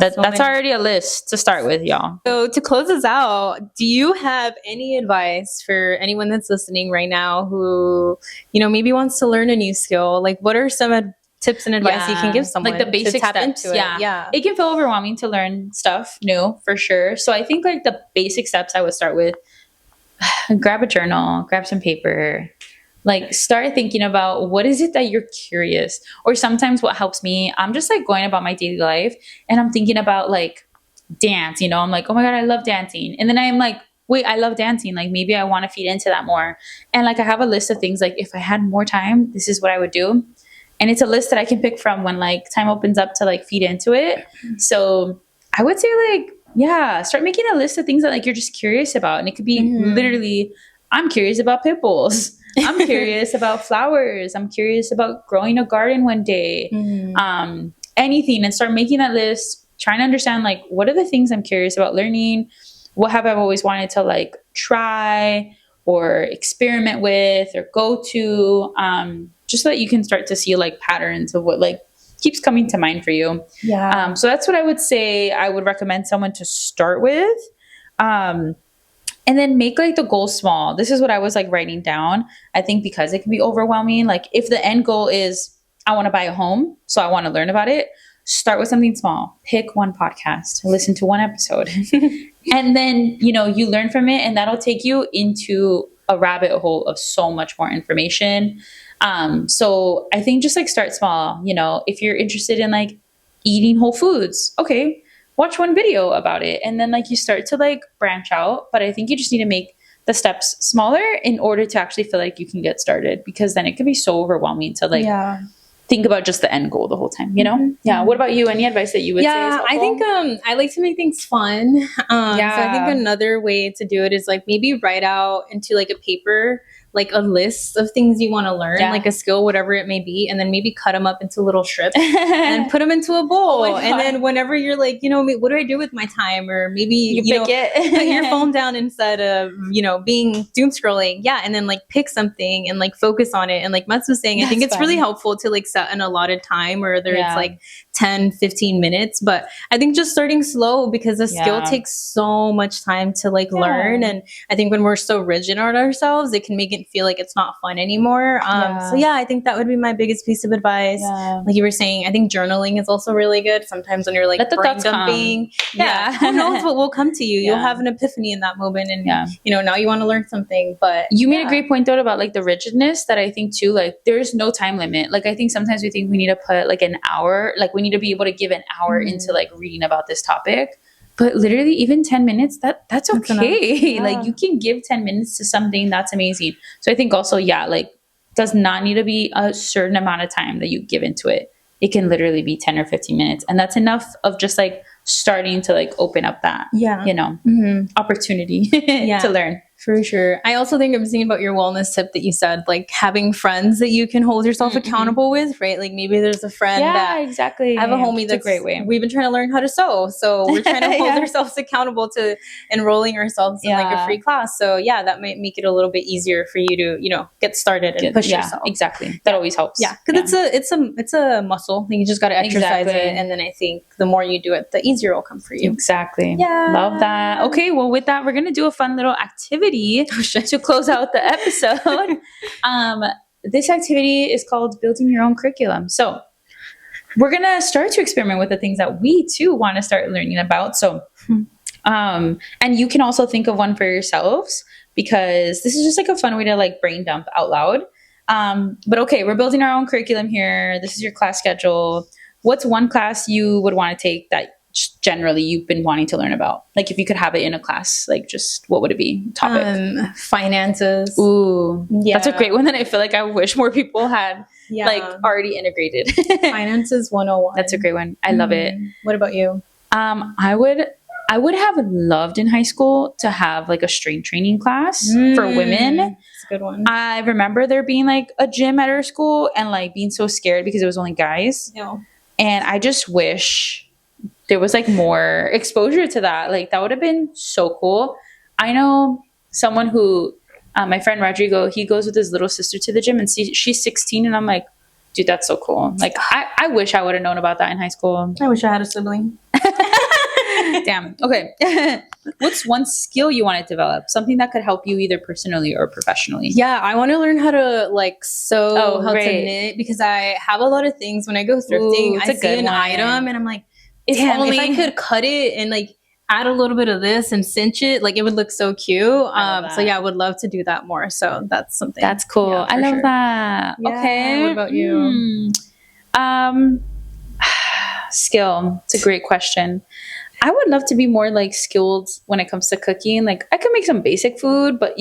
That's already a list to start with, y'all. So to close us out, do you have any advice for anyone that's listening right now who, you know, maybe wants to learn a new skill? Like what are some tips and advice you can give someone? Like the basic steps. It can feel overwhelming to learn stuff new for sure. So I think like the basic steps I would start with, grab a journal, grab some paper, like start thinking about what is it that you're curious, or sometimes what helps me, I'm just like going about my daily life and I'm thinking about like dance, you know, I'm like, oh my God, I love dancing. And then I'm like, wait, I love dancing. Like maybe I want to feed into that more. And like, I have a list of things, like if I had more time, this is what I would do. And it's a list that I can pick from when like time opens up to like feed into it. So I would say like, start making a list of things that like you're just curious about. And it could be literally, I'm curious about pit bulls. I'm curious about flowers. I'm curious about growing a garden one day. Anything, and start making that list, trying to understand like what are the things I'm curious about learning? What have I always wanted to like try? or experiment with or go to, just so that you can start to see like patterns of what like keeps coming to mind for you. Yeah. So that's what I would say I would recommend someone to start with. And then make like the goal small. This is what I was like writing down. I think because it can be overwhelming. Like if the end goal is I want to buy a home, so I want to learn about it, start with something small. Pick one podcast, listen to one episode. And then, you learn from it, and that'll take you into a rabbit hole of so much more information. So I think just like start small. If you're interested in like eating whole foods, okay, watch one video about it, and then like you start to like branch out. But I think you just need to make the steps smaller in order to actually feel like you can get started, because then it can be so overwhelming to like think about just the end goal the whole time. Yeah. What about you? Any advice that you would say? Yeah, I think I like to make things fun. So I think another way to do it is like maybe write out into like a paper like a list of things you want to learn, like a skill, whatever it may be, and then maybe cut them up into little strips and put them into a bowl. And then whenever you're like, what do I do with my time? Or maybe you pick it. Put your phone down instead of being doom scrolling. Yeah, and then like pick something and like focus on it. And like Mats was saying, I think it's really helpful to like set an allotted time, whether it's like 10, 15 minutes. But I think just starting slow, because the skill takes so much time to like learn. And I think when we're so rigid on ourselves, it can make it feel like it's not fun anymore. So yeah, I think that would be my biggest piece of advice. Like you were saying, I think journaling is also really good. Sometimes when you're like brain dumping, who knows what will come to you? You'll have an epiphany in that moment, and now you want to learn something. But you made a great point though about like the rigidness, that I think too, like there's no time limit. Like I think sometimes we think we need to put like an hour, like we need to be able to give an hour into like reading about this topic. But literally even 10 minutes, that's okay. Like you can give 10 minutes to something, that's amazing. So I think also, like does not need to be a certain amount of time that you give into it. It can literally be 10 or 15 minutes. And that's enough of just like starting to like open up that, opportunity to learn. For sure. I also think I'm thinking about your wellness tip that you said, like having friends that you can hold yourself accountable with, right? Like maybe there's a friend that exactly. I have a homie that's a great way. We've been trying to learn how to sew. So we're trying to hold ourselves accountable to enrolling ourselves in like a free class. So that might make it a little bit easier for you to, get started and push yourself. Exactly. That always helps. Yeah. Cause it's a muscle. You just got to exercise it. And then I think the more you do it, the easier it'll come for you. Exactly. Yeah. Love that. Okay. Well, with that, we're going to do a fun little activity to close out the episode. This activity is called building your own curriculum. So we're going to start to experiment with the things that we too want to start learning about. So, and you can also think of one for yourselves, because this is just like a fun way to like brain dump out loud. But okay, we're building our own curriculum here. This is your class schedule. What's one class you would want to take that generally you've been wanting to learn about? Like if you could have it in a class, like just what would it be? Topic? Finances. Ooh, that's a great one that I feel like I wish more people had like already integrated. Finances 101. That's a great one. I love it. What about you? I would have loved in high school to have like a strength training class for women. That's a good one. I remember there being like a gym at our school and like being so scared because it was only guys. And I just wish there was like more exposure to that. Like that would have been so cool. I know someone who, my friend Rodrigo, he goes with his little sister to the gym, and she's 16, and I'm like, dude, that's so cool. Like I wish I would have known about that in high school. I wish I had a sibling. Damn. Okay. What's one skill you want to develop? Something that could help you either personally or professionally? Yeah, I want to learn how to like sew, how to knit, because I have a lot of things when I go thrifting. I see an item and I'm like, damn, if I could cut it and like add a little bit of this and cinch it, like it would look so cute. So I would love to do that more. So that's something. That's cool. I love that. Yeah. Okay. What about you? Skill. It's a great question. I would love to be more like skilled when it comes to cooking. Like I could make some basic food, but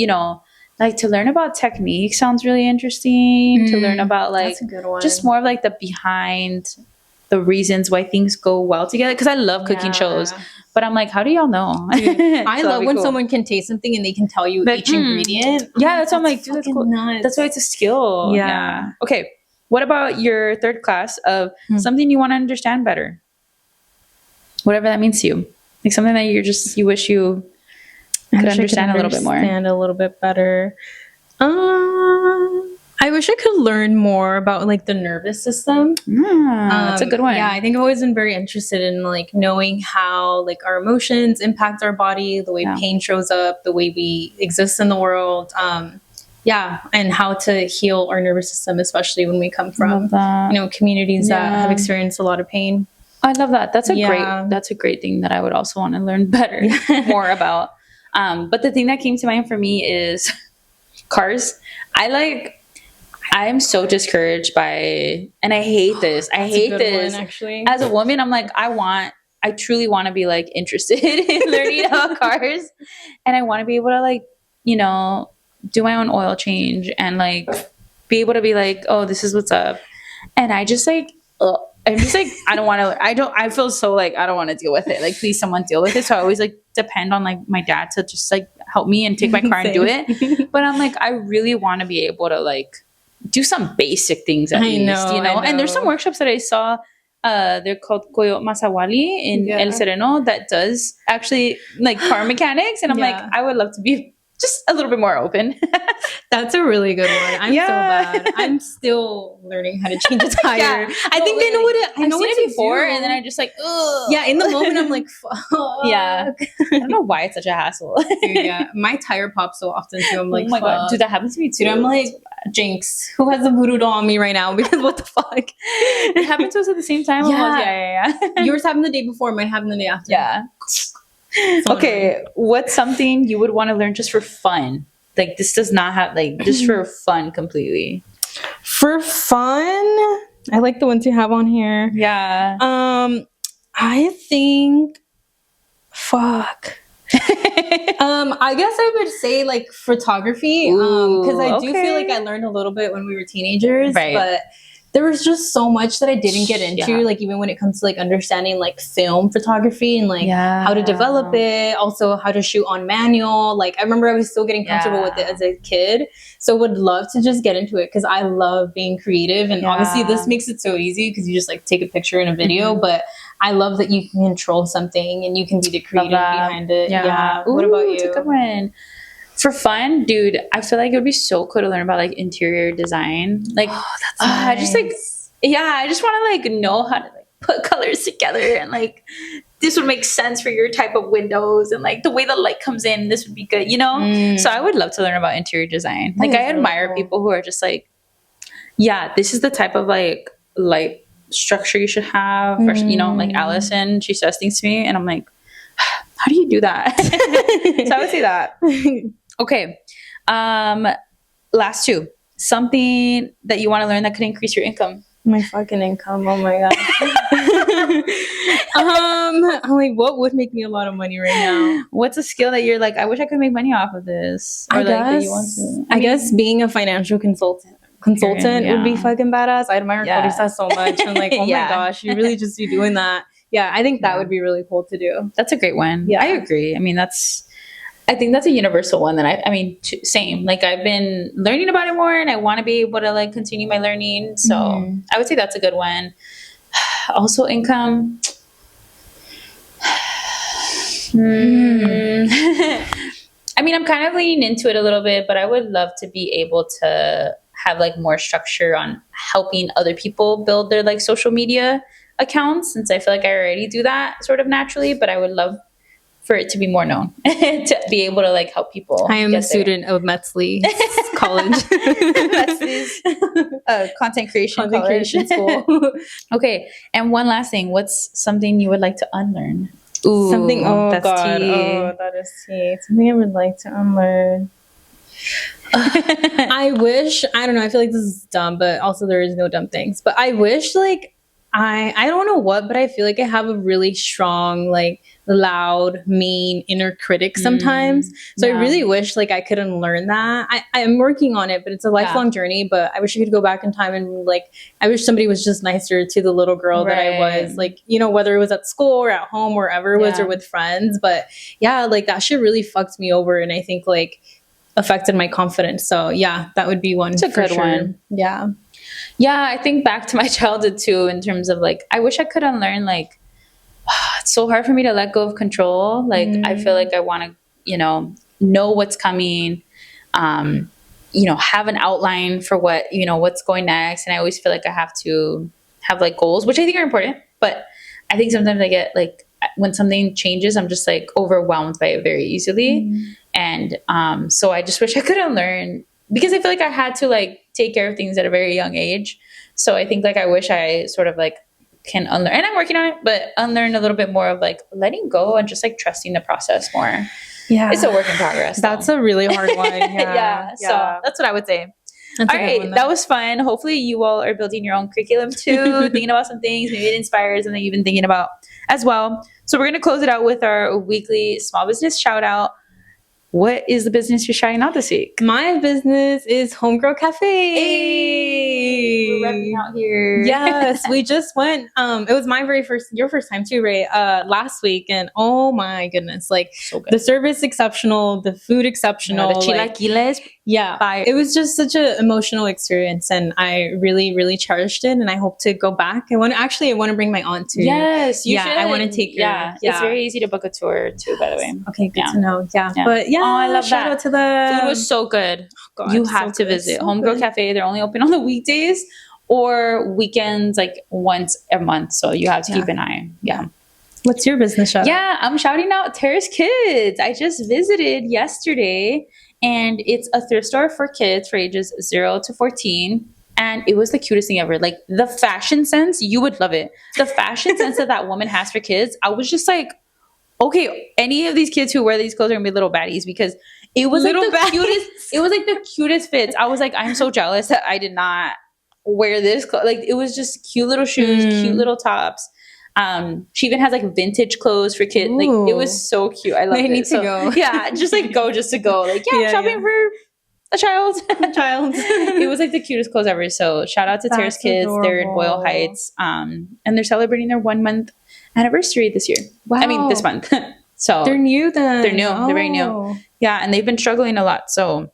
like to learn about technique sounds really interesting. To learn about like that's a good one. Just more of like the behind the reasons why things go well together. Because I love cooking shows, but I'm like, how do y'all know? Dude, I love when someone can taste something and they can tell you each ingredient. Yeah, that's what I'm like, dude, that's cool. Nuts. That's why it's a skill. Yeah. Okay. What about your third class of something you want to understand better? Whatever that means to you. Like something that you wish you could understand a little bit more. Understand a little bit better. I wish I could learn more about like the nervous system. That's a good one. Yeah, I think I've always been very interested in like knowing how like our emotions impact our body, the way pain shows up, the way we exist in the world. Yeah, and how to heal our nervous system, especially when we come from communities that have experienced a lot of pain. I love that. That's a great thing that I would also want to learn better more about. But the thing that came to mind for me is cars. I'm so discouraged by, and I hate this. I hate this. Actually, as a woman, I'm like, I truly want to be like interested in learning about cars, and I want to be able to like, do my own oil change and like be able to be like, oh, this is what's up. And I just like, I'm just like, I feel so like, I don't want to deal with it. Like, please someone deal with it. So I always like depend on like my dad to just like help me and take my car and do it. But I'm like, I really want to be able to like do some basic things at least, I know. And there's some workshops that I saw, they're called Koyo Masawali in El Sereno that does actually like car mechanics. And I'm like, I would love to be just a little bit more open. That's a really good one. I'm so bad. I'm still learning how to change a tire. I think I know what it. I know it before, and then I just like, ugh. Yeah. In the moment, I'm like, fuck. Yeah. I don't know why it's such a hassle. Dude, my tire pops so often too. I'm like, oh my god, dude, that happens to me too. Dude, I'm like, Jinx, who has a voodoo doll on me right now? Because what the fuck? It happened to us at the same time. Yeah. Yours happened the day before. Mine happened the day after. Yeah. Okay, what's something you would want to learn just for fun? Like, this does not have, like, just for fun completely. For fun? I like the ones you have on here. Yeah. I think, fuck. I guess I would say, like, photography. Because I do feel like I learned a little bit when we were teenagers. Right. But there was just so much that I didn't get into, like even when it comes to like understanding like film photography and like how to develop it, also how to shoot on manual. Like I remember I was still getting comfortable with it as a kid. So would love to just get into it because I love being creative. And obviously this makes it so easy because you just like take a picture in a video, but I love that you can control something and you can be the creative behind it. Yeah. Ooh, what about you? It's a good one. For fun, dude, I feel like it would be so cool to learn about like interior design. Like, that's nice. Just like, I just want to like know how to like put colors together and like this would make sense for your type of windows and like the way the light comes in. This would be good, So I would love to learn about interior design. Like, I admire people who are just like, this is the type of like light structure you should have. Or, like Allison, she says things to me, and I'm like, how do you do that? So I would say that. Okay. Last two. Something that you want to learn that could increase your income. My fucking income. Oh my god. I'm like, what would make me a lot of money right now? What's a skill that you're like, I wish I could make money off of this? Or that you want to? I guess being a financial consultant would be fucking badass. I admire Clarissa so much. I'm like, oh my gosh, you really just be doing that. Yeah, I think that would be really cool to do. That's a great one. Yeah, I agree. I mean, I think that's a universal one that same. Like, I've been learning about it more and I want to be able to like continue my learning. So I would say that's a good one. Also income. I mean, I'm kind of leaning into it a little bit, but I would love to be able to have like more structure on helping other people build their like social media accounts, since I feel like I already do that sort of naturally, but I would love for it to be more known to be able to like help people. I am a student of Metzley College. Metzley's content creation school. Okay, and one last thing. What's something you would like to unlearn? Ooh, something. Oh that's god. Tea. Oh, that is tea. Something I would like to unlearn. I wish. I don't know. I feel like this is dumb, but also there is no dumb things. But I wish like. I don't know what, but I feel like I have a really strong, like loud, mean inner critic sometimes. So I really wish like I could unlearn that. I am working on it, but it's a lifelong journey. But I wish I could go back in time and like, I wish somebody was just nicer to the little girl that I was, like, whether it was at school or at home, wherever it was, or with friends. But yeah, like that shit really fucked me over. And I think like affected my confidence. So yeah, that would be one. It's a good one. Yeah. Yeah, I think back to my childhood too, in terms of like, I wish I could unlearn like, it's so hard for me to let go of control. Like, I feel like I want to know what's coming, have an outline for what's going next. And I always feel like I have to have like goals, which I think are important. But I think sometimes I get like, when something changes, I'm just like overwhelmed by it very easily. And so I just wish I could unlearn, because I feel like I had to like take care of things at a very young age. So I think like I wish I sort of like can unlearn, and I'm working on it, but unlearn a little bit more of like letting go and just like trusting the process more. Yeah. It's a work in progress. That's a really hard one. Yeah. So that's what I would say. That's all right. That was fun. Hopefully you all are building your own curriculum too, thinking about some things. Maybe it inspires something you've been thinking about as well. So we're going to close it out with our weekly small business shout out. What is the business you're shouting out this week? My business is Homegirl Cafe. Hey, we're repping out here. Yes, we just went. It was your first time too, Ray, last week. And oh my goodness, like so good. The service exceptional, the food exceptional. The chilaquiles. Yeah, fire. It was just such an emotional experience, and I really, really cherished it. And I hope to go back. I want to bring my aunt too. Yes, you should. I want to take her. Yeah, it's very easy to book a tour too, by the way. Okay, good to know. Yeah, but yeah, I love shout that. out to the food was so good. Oh, God, you have to visit Homegirl Cafe. They're only open on the weekdays or weekends, like once a month. So you have to keep an eye. Yeah. What's your business shout? Yeah, I'm shouting out Terrace Kids. I just visited yesterday, and it's a thrift store for kids for ages 0 to 14. And it was the cutest thing ever. Like the fashion sense, you would love it. The fashion sense that woman has for kids. I was just like, okay, any of these kids who wear these clothes are gonna be little baddies, because it was little like the baddies. cutest. It was like the cutest fits. I was like, I'm so jealous that I did not wear this. Like it was just cute little shoes, cute little tops. She even has like vintage clothes for kids. Like it was so cute. I loved it. I need to go. Yeah, just like go just to go. Like I'm shopping for a child. It was like the cutest clothes ever. So shout out to Terrace Kids. Adorable. They're in Boyle Heights, and they're celebrating their 1 month anniversary this year. Wow. I mean this month. So they're new then. They're new. They're very new. Yeah, and they've been struggling a lot. So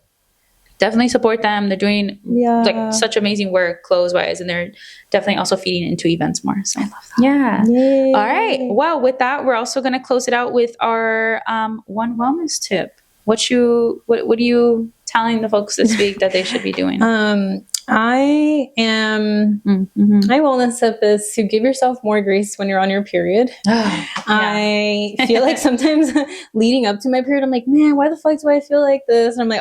definitely support them. They're doing like such amazing work clothes wise, and they're definitely also feeding into events more. So I love that. Yeah. Yay. All right. Well, with that, we're also going to close it out with our one wellness tip. What are you telling the folks this week that they should be doing? My wellness tip is to give yourself more grace when you're on your period. I feel like sometimes leading up to my period, I'm like, man, why the fuck do I feel like this? And I'm like,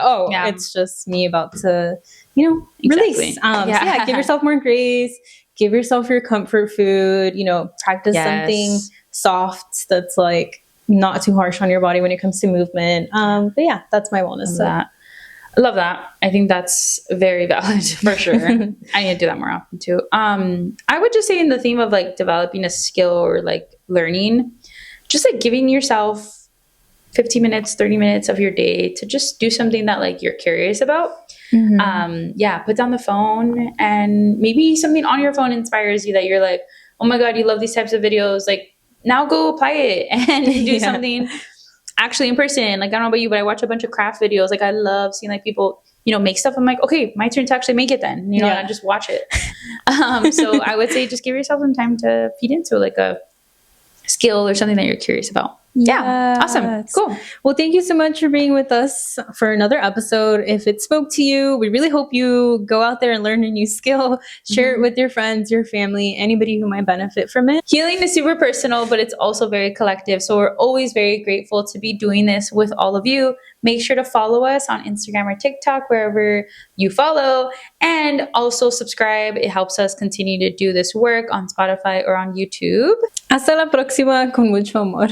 it's just me about to, release. So give yourself more grace. Give yourself your comfort food. Practice something soft that's like not too harsh on your body when it comes to movement. But yeah, that's my wellness tip. I love that. I think that's very valid for sure. I need to do that more often too. I would just say in the theme of like developing a skill or like learning, just like giving yourself 15 minutes, 30 minutes of your day to just do something that like you're curious about. Put down the phone, and maybe something on your phone inspires you that you're like, oh my God, you love these types of videos. Like now go apply it and do something actually in person. Like I don't know about you, but I watch a bunch of craft videos. Like I love seeing like people, make stuff. I'm like, okay, my turn to actually make it then, and I just watch it. So I would say just give yourself some time to feed into like a skill or something that you're curious about. Yeah. Awesome. Cool. Well, thank you so much for being with us for another episode. If it spoke to you, we really hope you go out there and learn a new skill, share it with your friends, your family, anybody who might benefit from it. Healing is super personal, but it's also very collective. So we're always very grateful to be doing this with all of you. Make sure to follow us on Instagram or TikTok, wherever you follow, and also subscribe. It helps us continue to do this work on Spotify or on YouTube. Hasta la próxima, con mucho amor.